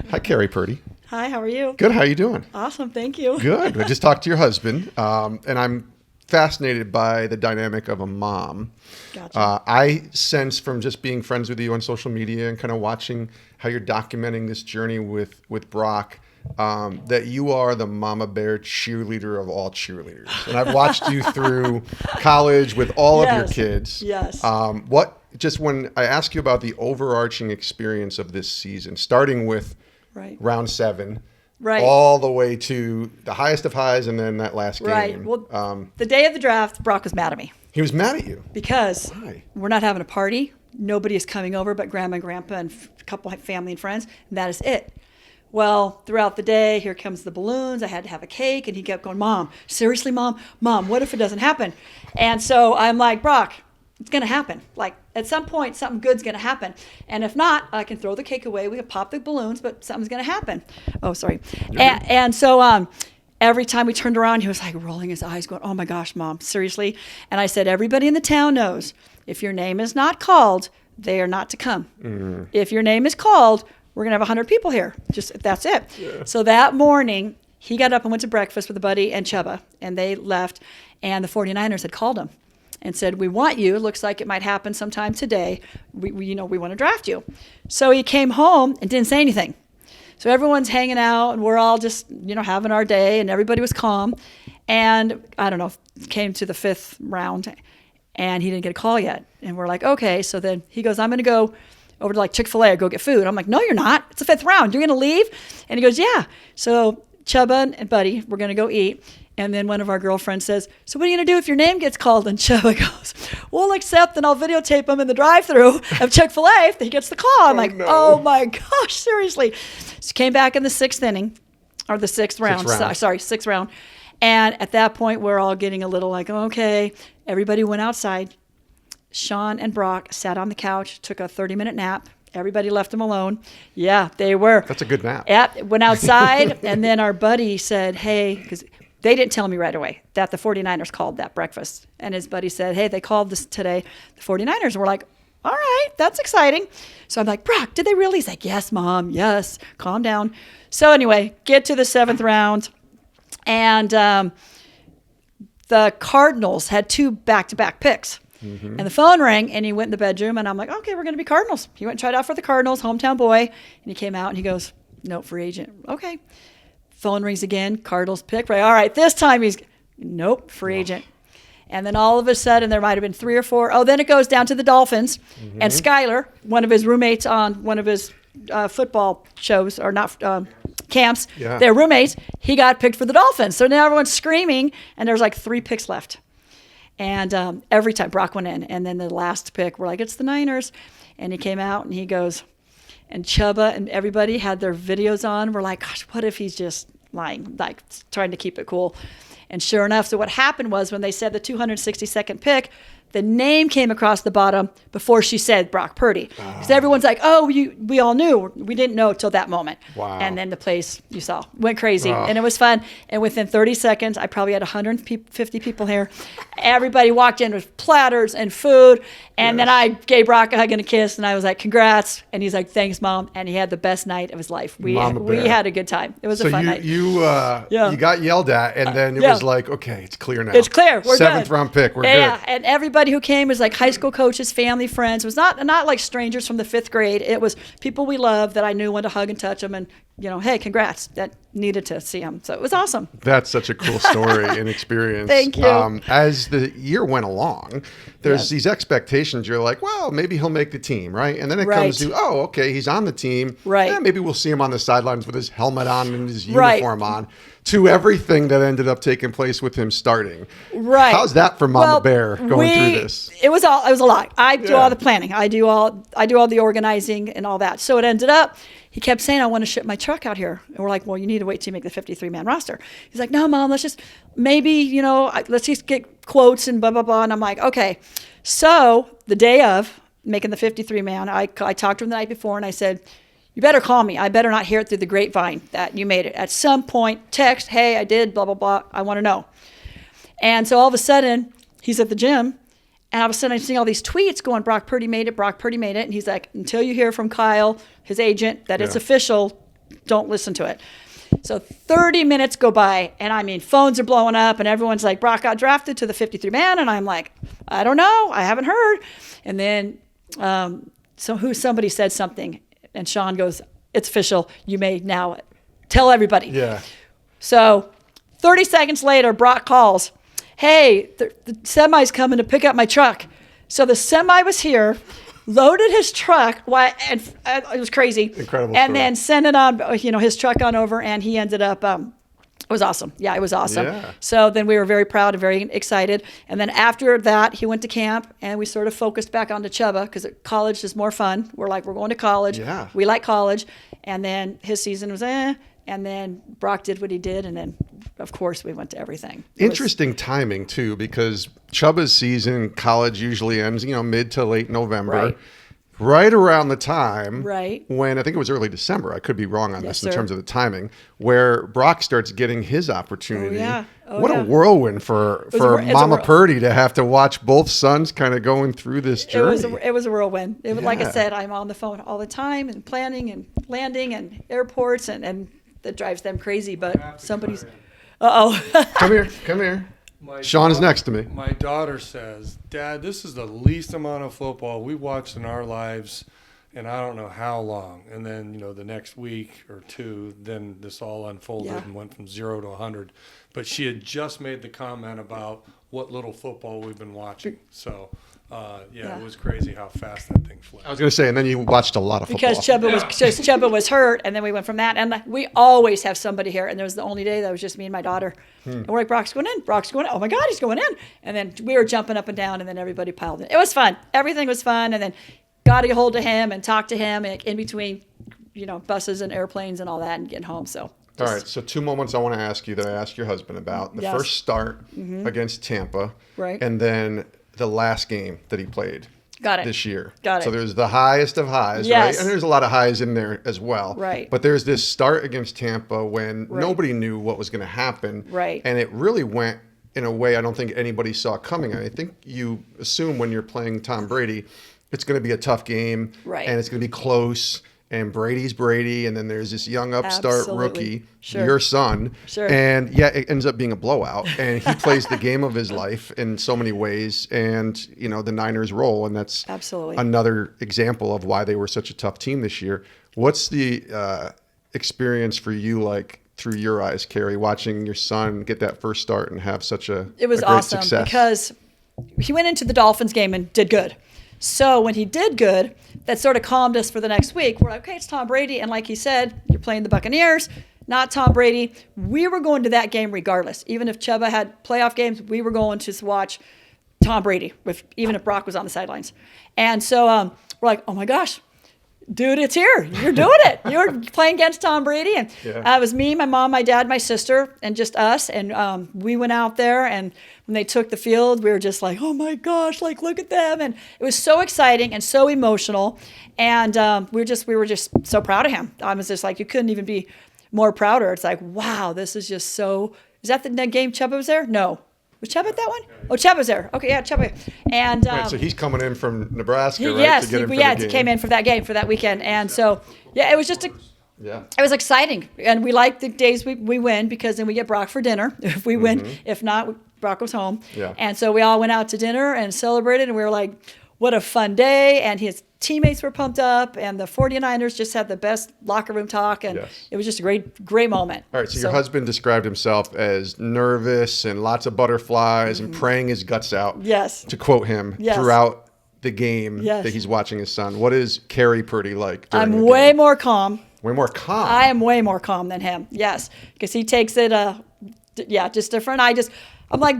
Hi, Carrie Purdy. Hi, how are you? Good. How are you doing? Awesome, thank you. Good. I just talked to your husband, and I'm fascinated by the dynamic of a mom. Gotcha. I sense from just being friends with you on social media and kind of watching how you're documenting this journey with Brock, that you are the mama bear cheerleader of all cheerleaders. And I've watched you through college with all of your kids. Yes. When I ask you about the overarching experience of this season, starting with round 7, all the way to the highest of highs and then that last game. Right. Well, the day of the draft, Brock was mad at me. He was mad at you? Because we're not having a party. Nobody is coming over but grandma and grandpa and a couple of family and friends. And that is it. Well, throughout the day, here comes the balloons. I had to have a cake. And he kept going, Mom, seriously, Mom, what if it doesn't happen? And so I'm like, Brock, it's going to happen. Like, at some point, something good's going to happen. And if not, I can throw the cake away. We can pop the balloons, but something's going to happen. Oh, sorry. And so every time we turned around, he was like rolling his eyes going, oh, my gosh, Mom, seriously? And I said, everybody in the town knows if your name is not called, they are not to come. Mm. If your name is called, we're going to have 100 people here. That's it. Yeah. So that morning, he got up and went to breakfast with a buddy and Chuba, and they left. And the 49ers had called him and said, we want you. It looks like it might happen sometime today. We want to draft you. So he came home and didn't say anything. So everyone's hanging out, and we're all just, having our day, and everybody was calm. And I don't know, came to the 5th round, and he didn't get a call yet. And we're like, okay. So then he goes, I'm going to go over to like Chick-fil-A or go get food. I'm like, no, you're not. It's the 5th round. You're going to leave? And he goes, yeah. So Chuba and Buddy, we're going to go eat. And then one of our girlfriends says, so what are you going to do if your name gets called? And Chuba goes, we'll accept and I'll videotape him in the drive-thru of Chick-fil-A if he gets the call. I'm like, no. Oh my gosh, seriously. So came back in the 6th inning, or the 6th round. 6th round. And at that point, we're all getting a little like, okay. Everybody went outside. Shawn and Brock sat on the couch, took a 30-minute nap. Everybody left them alone. Yeah, they were. That's a good nap. Yeah, went outside, and then our buddy said, hey, because they didn't tell me right away that the 49ers called that breakfast. And his buddy said, hey, they called this today, the 49ers. And we're like, all right, that's exciting. So I'm like, Brock, did they really? He's like, yes, Mom, yes, calm down. So anyway, get to the 7th round, and the Cardinals had 2 back-to-back picks. Mm-hmm. And the phone rang, and he went in the bedroom, and I'm like, okay, we're going to be Cardinals. He went and tried out for the Cardinals, hometown boy, and he came out, and he goes, nope, free agent. Okay. Phone rings again, Cardinals pick. Right, all right, this time nope, free agent. And then all of a sudden, there might have been 3 or 4. Oh, then it goes down to the Dolphins, and Skyler, one of his roommates on one of his football shows, or not camps, they're roommates, he got picked for the Dolphins. So now everyone's screaming, and there's like 3 picks left. And every time Brock went in, and then the last pick, we're like, it's the Niners. And he came out, and he goes, and Chuba and everybody had their videos on. We're like, gosh, what if he's just lying, like trying to keep it cool? And sure enough, so what happened was when they said the 262nd pick, the name came across the bottom before she said Brock Purdy. Because everyone's like, oh, we all knew. We didn't know till that moment. Wow. And then the place, you saw, went crazy. And it was fun. And within 30 seconds, I probably had 150 people here. Everybody walked in with platters and food. And then I gave Brock a hug and a kiss. And I was like, congrats. And he's like, thanks, Mom. And he had the best night of his life. We had a good time. It was a fun night. You got yelled at. And then it was like, okay, it's clear now. It's clear. We're 7th round pick. We're good. Yeah. And everybody who came was like high school coaches, family, friends. It was not like strangers from the 5th grade. It was people we loved that I knew wanted to hug and touch them, and hey, congrats. That needed to see them. So it was awesome. That's such a cool story and experience. Thank you. As the year went along, there's these expectations. You're like, well, maybe he'll make the team, right? And then it comes to, oh, okay, he's on the team. Right. Yeah, maybe we'll see him on the sidelines with his helmet on and his uniform on. To everything that ended up taking place with him starting. Right. How's that for Mama Bear going through this? It was a lot. I do all the planning. I do all the organizing and all that. So it ended up, he kept saying, I want to ship my truck out here. And we're like, well, you need to wait till you make the 53-man roster. He's like, no, Mom, let's just let's just get quotes and blah, blah, blah. And I'm like, okay. So the day of making the 53-man, I talked to him the night before, and I said, you better call me. I better not hear it through the grapevine that you made it. At some point, text, hey, I did, blah, blah, blah. I want to know. And so all of a sudden, he's at the gym, and all of a sudden I'm seeing all these tweets going, Brock Purdy made it, Brock Purdy made it. And he's like, until you hear from Kyle, his agent, that it's official, don't listen to it. So 30 minutes go by, and I mean, phones are blowing up, and everyone's like, Brock got drafted to the 53-man, and I'm like, I don't know, I haven't heard. And then somebody said something, and Shawn goes, it's official, you may now tell everybody. Yeah. So 30 seconds later, Brock calls, hey, the semi's coming to pick up my truck. So the semi was here, loaded his truck, and it was crazy. Incredible. And then sent it on, his truck on over, and he ended up, it was awesome. Yeah, it was awesome. Yeah. So then we were very proud and very excited. And then after that, he went to camp, and we sort of focused back onto Chubba because college is more fun. We're going to college. Yeah. We like college. And then his season was and then Brock did what he did, and then, of course, we went to everything. Interesting timing, too, because Chubba's season, college usually ends, mid to late November. Right around the time when, I think it was early December, I could be wrong on this in terms of the timing, where Brock starts getting his opportunity. What a whirlwind for Mama Purdy to have to watch both sons kind of going through this journey. It was a whirlwind. Like I said, I'm on the phone all the time and planning and landing and airports, and that drives them crazy, but somebody's... Come here. Shawn is next to me. My daughter says, Dad, this is the least amount of football we watched in our lives, and I don't know how long. And then, the next week or two, then this all unfolded and went from 0 to 100. But she had just made the comment about what little football we've been watching. So... it was crazy how fast that thing flew. I was going to say, and then you watched a lot of football. Because Chubba was hurt, and then we went from that. And we always have somebody here, and there was the only day that was just me and my daughter. And we're like, Brock's going in. Oh, my God, he's going in. And then we were jumping up and down, and then everybody piled in. It was fun. Everything was fun. And then got a hold of him and talked to him in between, buses and airplanes and all that and getting home. So. All right, so 2 moments I want to ask you that I asked your husband about. The first start against Tampa. Right. And then the last game that he played this year. Got it. So there's the highest of highs, right? And there's a lot of highs in there as well. Right. But there's this start against Tampa when nobody knew what was going to happen. Right. And it really went in a way I don't think anybody saw coming. I think you assume when you're playing Tom Brady, it's going to be a tough game. Right. And it's going to be close. And Brady's Brady, and then there's this young upstart rookie, your son, and it ends up being a blowout. And he plays the game of his life in so many ways, and the Niners roll, and that's another example of why they were such a tough team this year. What's the experience for you like through your eyes, Carrie, watching your son get that first start and have such a It was great awesome success? Because he went into the Dolphins game and did good. So when he did good, that sort of calmed us for the next week. We're like, okay, it's Tom Brady. And like he said, you're playing the Buccaneers, not Tom Brady. We were going to that game regardless. Even if Chubba had playoff games, we were going to watch Tom Brady, even if Brock was on the sidelines. And so we're like, oh my gosh, dude, it's here. You're doing it. You're playing against Tom Brady. And it was me, my mom, my dad, my sister, and just us. And we went out there, and when they took the field, we were just like, oh my gosh, like, look at them. And it was so exciting and so emotional. And we were just so proud of him. I was just like, you couldn't even be more prouder. It's like, wow, this is just so. Is that the game Chubba was there? No. Was Chubba at that one? Oh, Chubba was there. Okay, yeah, Chubba. And so he's coming in from Nebraska, right? Yes, to get him for the game. He came in for that game, for that weekend. And so, it was just it was exciting. And we like the days we win because then we get Brock for dinner if we win. If not, Brock goes home. Yeah. And so we all went out to dinner and celebrated, and we were like, what a fun day. And his teammates were pumped up, and the 49ers just had the best locker room talk, and it was just a great moment. All right, so your husband described himself as nervous and lots of butterflies and praying his guts out, to quote him, throughout the game that he's watching his son. What is Carrie Purdy like during the game? Way more calm. Way more calm? I am way more calm than him, yes, because he takes it, just different. I'm like,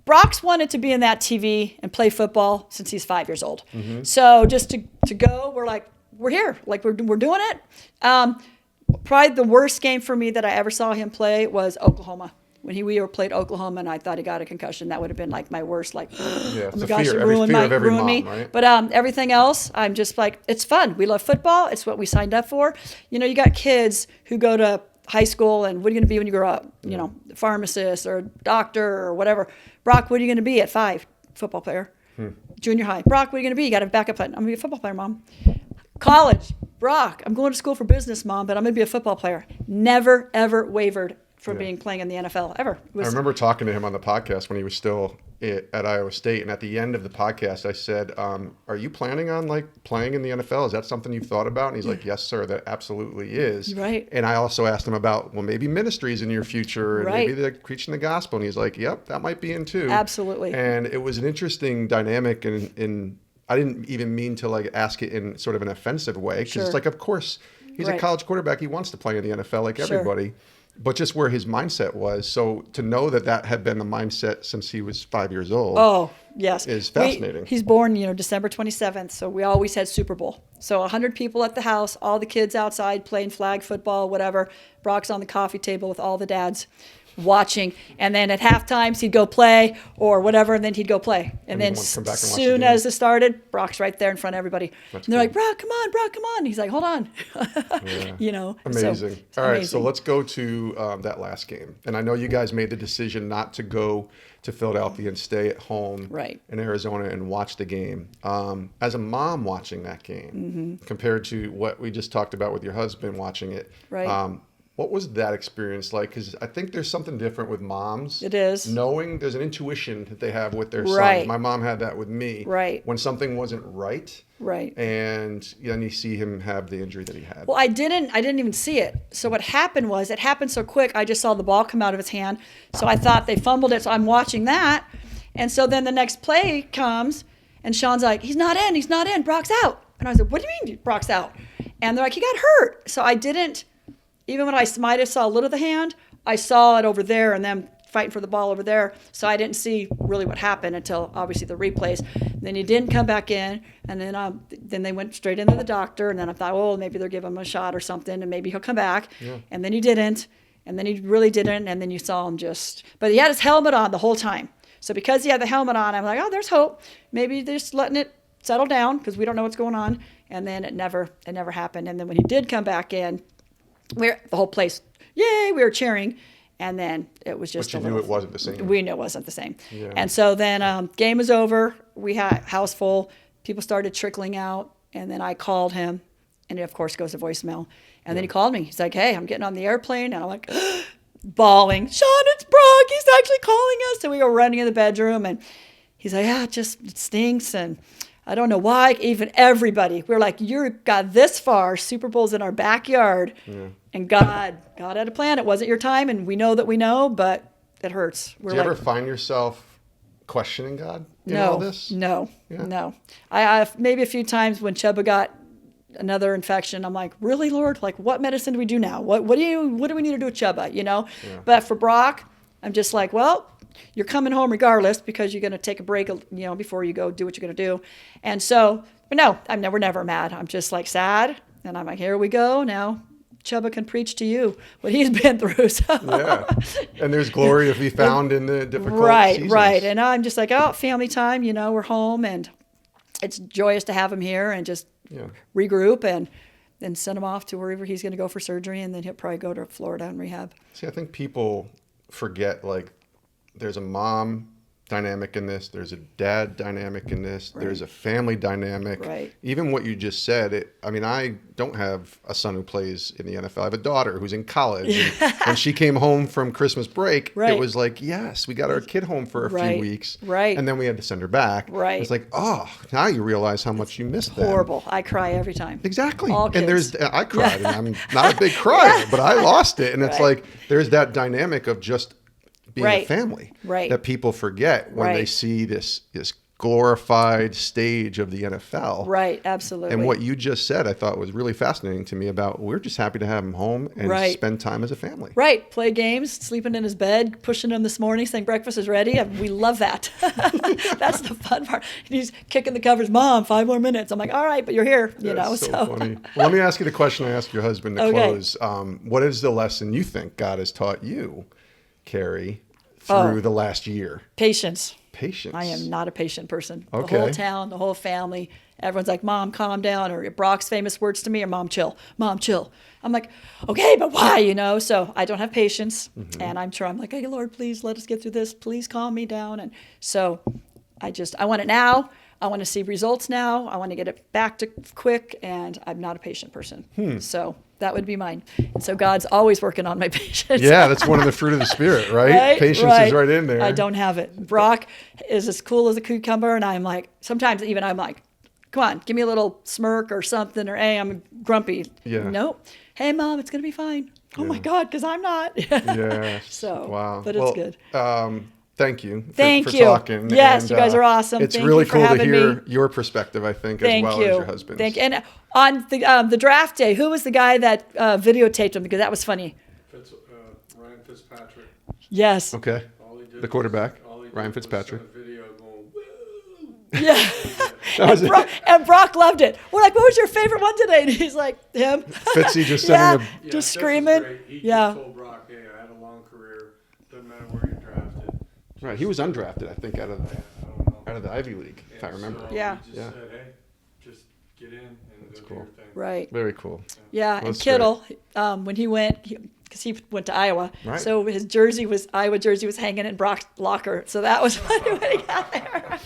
Brock's wanted to be in that TV and play football since he's 5 years old. So just to go, we're like, we're here. Like, we're doing it. Probably the worst game for me that I ever saw him play was Oklahoma. When we played Oklahoma and I thought he got a concussion, that would have been like my worst, like, oh my gosh, it ruined me. Right? But everything else, I'm just like, it's fun. We love football. It's what we signed up for. You got kids who go to high school and what are you going to be when you grow up? Pharmacist or doctor or whatever. Brock, what are you going to be at 5? Football player. Junior high. Brock, what are you going to be? You got a backup plan. I'm going to be a football player, Mom. College. Brock, I'm going to school for business, Mom, but I'm going to be a football player. Never, ever wavered from playing in the NFL, ever. I remember talking to him on the podcast when he was still at Iowa State, and at the end of the podcast, I said, "Are you planning on playing in the NFL? Is that something you've thought about?" And he's like, "Yes, sir, that absolutely is." Right. And I also asked him about, well, maybe ministries in your future, and maybe they're preaching the gospel. And he's like, "Yep, that might be in too." Absolutely. And it was an interesting dynamic, and I didn't even mean to ask it in sort of an offensive way, because it's of course he's a college quarterback, he wants to play in the NFL like everybody. But just where his mindset was. So to know that had been the mindset since he was 5 years old. Oh, yes. Is fascinating. He's born, December 27th. So we always had Super Bowl. So 100 people at the house, all the kids outside playing flag football, whatever. Brock's on the coffee table with all the dads watching. And then at halftime, he'd go play or whatever, and then he'd go play. And then as soon as it started, Brock's right there in front of everybody. And they're like, Brock, come on, Brock, come on. And he's like, hold on. Amazing. All right, so let's go to that last game. And I know you guys made the decision not to go to Philadelphia and stay at home in Arizona and watch the game. As a mom watching that game, compared to what we just talked about with your husband watching it, what was that experience like? Because I think there's something different with moms. It is. Knowing there's an intuition that they have with their sons. My mom had that with me. When something wasn't right. And then you see him have the injury that he had. Well, I didn't even see it. So what happened was, it happened so quick, I just saw the ball come out of his hand. So I thought they fumbled it, so I'm watching that. And so then the next play comes, and Shawn's like, he's not in, Brock's out. And I was like, what do you mean Brock's out? And they're like, he got hurt. So I didn't. Even when I might have saw a little of the hand, I saw it over there and them fighting for the ball over there. So I didn't see really what happened until obviously the replays. Then he didn't come back in, and then they went straight into the doctor. And then I thought, oh, maybe they're giving him a shot or something, and maybe he'll come back. And then he didn't, and then he really didn't. And then you saw him but he had his helmet on the whole time. So because he had the helmet on, I'm like, oh, there's hope. Maybe they're just letting it settle down because we don't know what's going on. And then it never happened. And then when he did come back in, the whole place, yay, we were cheering. And then it was just But you knew it wasn't the same. We knew it wasn't the same. And so then game was over. We had house full. People started trickling out. And then I called him. And it, of course, goes to voicemail. And then he called me. He's like, hey, I'm getting on the airplane. And I'm like, bawling, Shawn, it's Brock. He's actually calling us. So we go running in the bedroom. And he's like, yeah, it stinks. And I don't know why. Even everybody, we're like, you got this far. Super Bowl's in our backyard, and God had a plan. It wasn't your time, and we know that we know, but it hurts. Do you ever find yourself questioning God in all this? No. I maybe a few times when Chuba got another infection, I'm like, really, Lord? Like, what medicine do we do now? What do we need to do with Chuba? But for Brock, I'm just like, well, you're coming home regardless because you're going to take a break, before you go do what you're going to do. And so, but no, we're never mad. I'm just like sad. And I'm like, here we go. Now Chuba can preach to you what he's been through. So. Yeah. And there's glory to be found in the difficult seasons. Right. And I'm just like, oh, family time, we're home, and it's joyous to have him here and just regroup and then send him off to wherever he's going to go for surgery. And then he'll probably go to Florida and rehab. See, I think people forget, there's a mom dynamic in this. There's a dad dynamic in this. There's a family dynamic. Even what you just said, I don't have a son who plays in the NFL. I have a daughter who's in college. And when she came home from Christmas break, it was like, yes, we got our kid home for a few weeks. And then we had to send her back. It's like, oh, now you realize how much you missed them. Horrible. I cry every time. Exactly. All kids. And I cried, and I'm not a big crier, but I lost it. And it's like, there's that dynamic of just being a family that people forget when they see this glorified stage of the NFL. Absolutely. And what you just said, I thought was really fascinating to me about, we're just happy to have him home and spend time as a family. Play games, sleeping in his bed, pushing him this morning, saying breakfast is ready. We love that. That's the fun part. And he's kicking the covers, Mom, 5 more minutes. I'm like, all right, but you're here, That's so funny. Well, let me ask you the question I asked your husband to close. What is the lesson you think God has taught you, Carrie, through the last year? Patience. Patience. I am not a patient person. Okay. The whole town, the whole family, everyone's like, Mom, calm down, or Brock's famous words to me are, Mom, chill. Mom, chill. I'm like, okay, but why, So I don't have patience, and I'm like, hey, Lord, please let us get through this. Please calm me down. And so I want it now. I want to see results now. I want to get it back to quick, and I'm not a patient person. So that would be mine. And so God's always working on my patience. Yeah, that's one of the fruit of the spirit, right? Patience is right in there. I don't have it. Brock is as cool as a cucumber, and I'm like, sometimes even I'm like, come on, give me a little smirk or something, or hey, I'm grumpy. Yeah. Nope. Hey, Mom, it's going to be fine. Oh, my God, because I'm not. Yeah. So, wow. But it's good. Thank you Thank for you. talking. Yes, and, you guys are awesome. It's Thank really you for cool to having hear me. your perspective, I think, as Thank well you. as your husband's. Thank you. And on the draft day, who was the guy that videotaped him? Because that was funny. Ryan Fitzpatrick. Yes. Okay. The quarterback, Ryan Fitzpatrick. Video going, woo! Yeah. That was it. And Brock loved it. We're like, what was your favorite one today? And he's like, him. Fitzy just sending Yeah, just Fitz is screaming. great. He Yeah. just told Brock, hey, I had a long career. Doesn't matter where you're drafted. Right, he was undrafted, I think, out I don't know. of the Ivy League, if I remember. So Yeah. He just Yeah. said, hey, just get in and go do cool. your thing. Right. Very cool. Yeah. And That's Kittle, when he went, because he went to Iowa, Right. so his Iowa jersey was hanging in Brock's locker. So that was funny when he got there.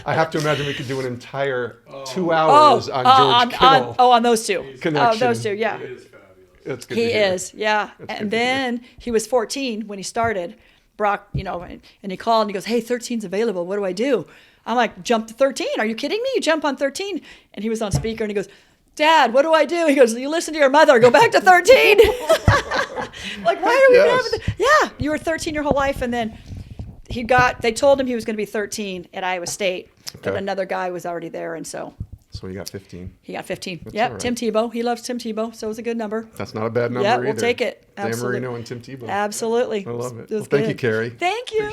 I have to imagine we could do an entire 2 hours on George Kittle. on those two. Connection. Those two, yeah. He is fabulous. That's good He to hear. is, yeah. That's good And to then he was 14 when he started. Brock, and he called and he goes, hey, 13's available. What do I do? I'm like, jump to 13. Are you kidding me? You jump on 13. And he was on speaker and he goes, Dad, what do I do? He goes, you listen to your mother. Go back to 13. Like, why are we Yes. having Yeah, you were 13 your whole life. And then they told him he was going to be 13 at Iowa State. But Okay. another guy was already there. And so So you got 15. he got 15. That's Yep, all right. Tim Tebow. He loves Tim Tebow. So it was a good number. That's not a bad number Yeah, either. we'll take it. Dan Absolutely. Marino and Tim Tebow. Absolutely. I love it. was Well, thank you, good. Carrie. Thank you.